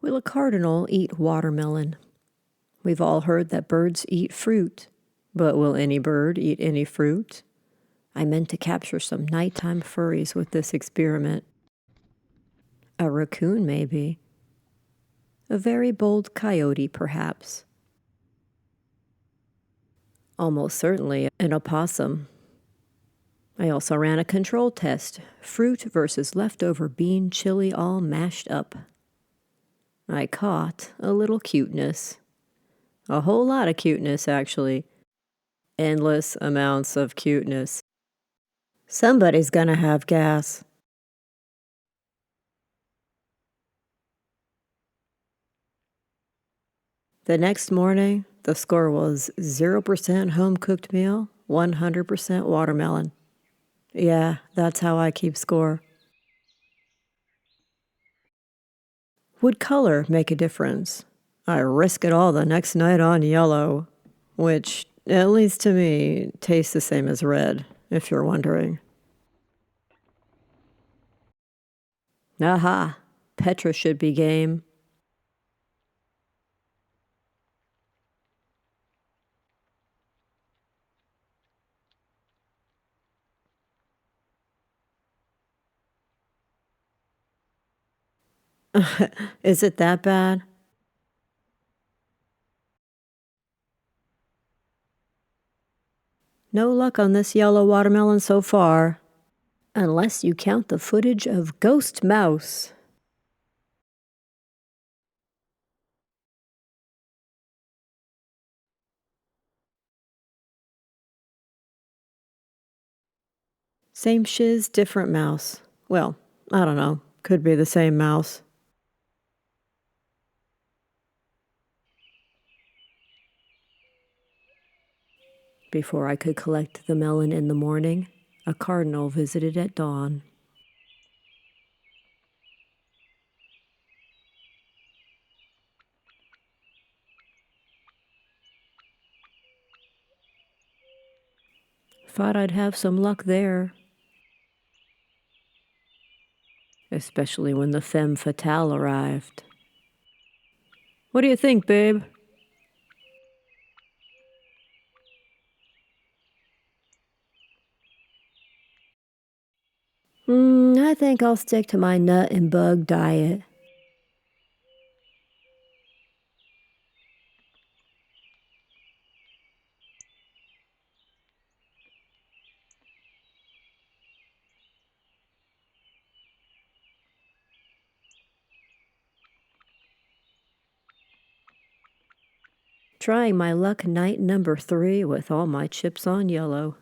Will a cardinal eat watermelon? We've all heard that birds eat fruit, but will any bird eat any fruit? I meant to capture some nighttime furries with this experiment. A raccoon, maybe. A very bold coyote, perhaps. Almost certainly an opossum. I also ran a control test, fruit versus leftover bean chili all mashed up. I caught a little cuteness. A whole lot of cuteness, actually. Endless amounts of cuteness. Somebody's gonna have gas. The next morning, the score was 0% home-cooked meal, 100% watermelon. Yeah, that's how I keep score. Would color make a difference? I risk it all the next night on yellow, which, at least to me, tastes the same as red, if you're wondering. Aha, Petra should be game. Is it that bad? No luck on this yellow watermelon so far. Unless you count the footage of Ghost Mouse. Same shiz, different mouse. Well, I don't know. Could be the same mouse. Before I could collect the melon in the morning, a cardinal visited at dawn. Thought I'd have some luck there. Especially when the femme fatale arrived. What do you think, babe? I think I'll stick to my nut and bug diet. Trying my luck night number 3 with all my chips on yellow.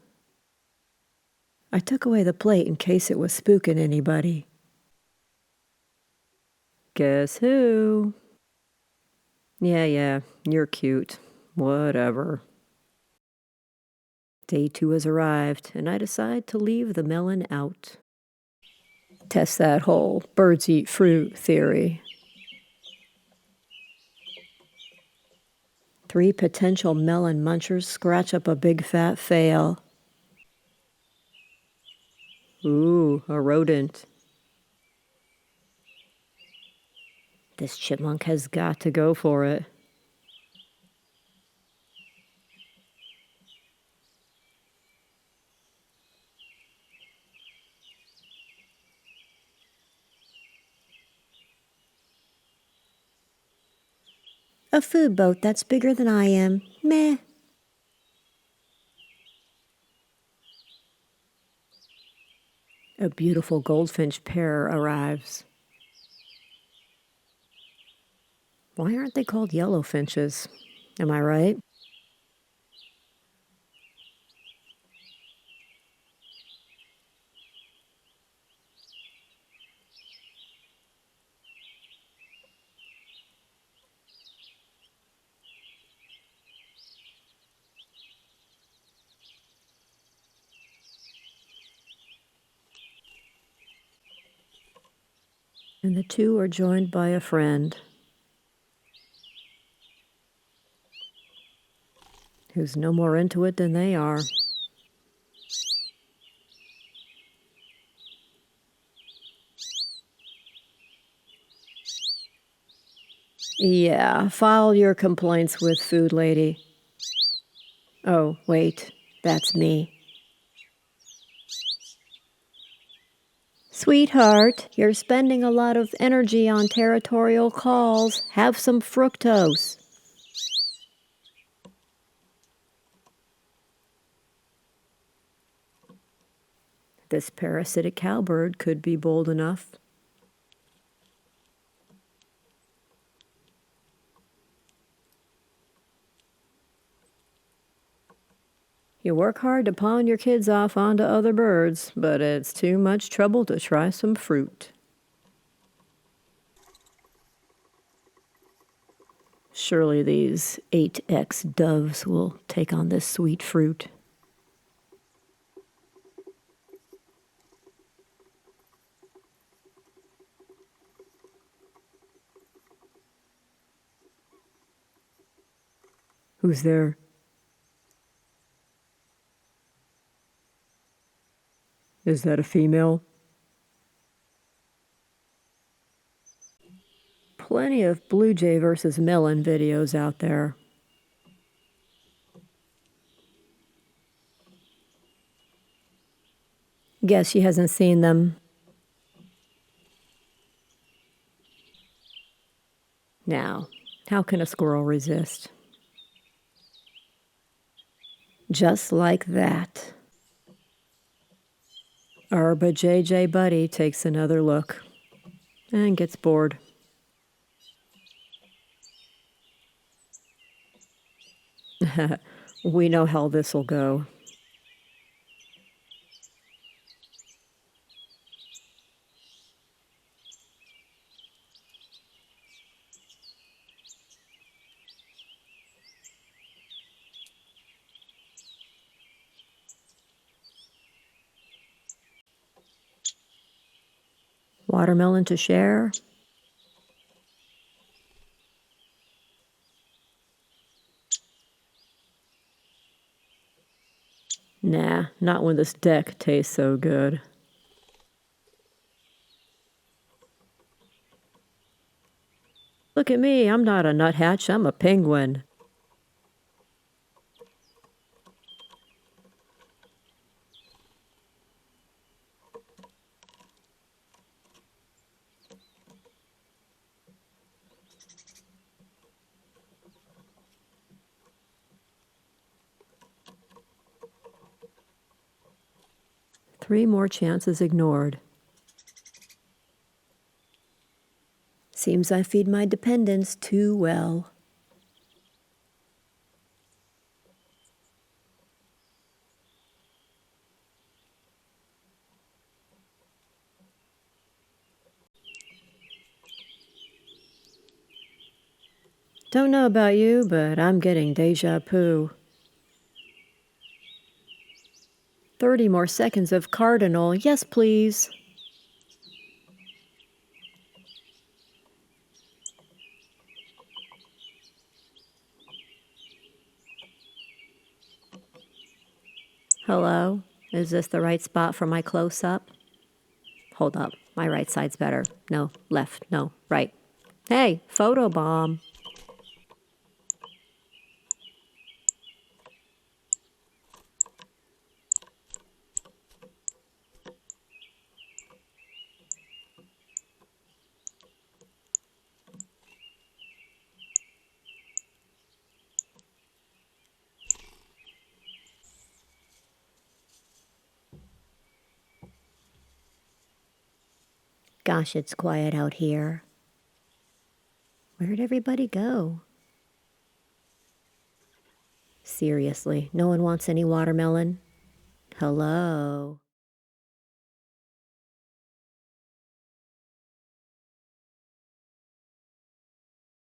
I took away the plate in case it was spooking anybody. Guess who? Yeah, you're cute. Whatever. Day 2 has arrived, and I decide to leave the melon out. Test that whole birds eat fruit theory. 3 potential melon munchers scratch up a big fat fail. Ooh, a rodent. This chipmunk has got to go for it. A food boat that's bigger than I am. Meh. A beautiful goldfinch pair arrives. Why aren't they called yellow finches? Am I right? And the 2 are joined by a friend who's no more into it than they are. Yeah, file your complaints with Food Lady. Oh, wait, that's me. Sweetheart, you're spending a lot of energy on territorial calls. Have some fructose. This parasitic cowbird could be bold enough. You work hard to pawn your kids off onto other birds, but it's too much trouble to try some fruit. Surely these 8X doves will take on this sweet fruit. Who's there? Is that a female? Plenty of blue jay versus melon videos out there. Guess she hasn't seen them. Now, how can a squirrel resist? Just like that. Our JJ buddy takes another look and gets bored. We know how this'll go. Watermelon to share? Nah, not when this deck tastes so good. Look at me, I'm not a nuthatch, I'm a penguin. Three more chances ignored. Seems I feed my dependents too well. Don't know about you, but I'm getting deja vu. 30 more seconds of cardinal. Yes, please. Hello? Is this the right spot for my close-up? Hold up. My right side's better. No, left. No, right. Hey, photobomb. Gosh, it's quiet out here. Where'd everybody go? Seriously, no one wants any watermelon? Hello?